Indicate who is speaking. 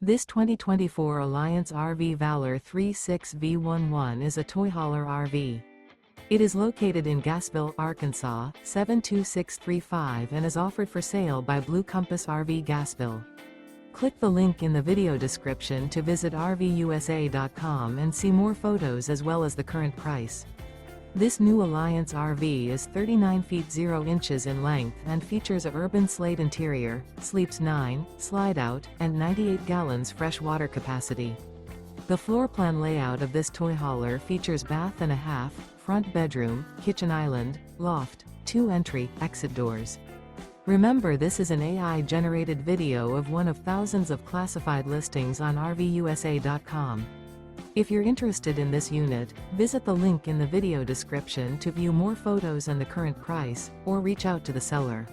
Speaker 1: This 2024 Alliance RV Valor 36V11 is a toy hauler RV. It is located in Gassville, Arkansas, 72635 and is offered for sale by Blue Compass RV Gassville. Click the link in the video description to visit RVUSA.com and see more photos as well as the current price. This new Alliance RV is 39 feet 0 inches in length and features a URBAN SLATE interior, sleeps 9, slide-out, and 98 gallons fresh water capacity. The floor plan layout of this toy hauler features bath and a half, front bedroom, kitchen island, loft, 2 entry, exit doors. Remember, this is an AI-generated video of one of thousands of classified listings on RVUSA.com. If you're interested in this unit, visit the link in the video description to view more photos and the current price, or reach out to the seller.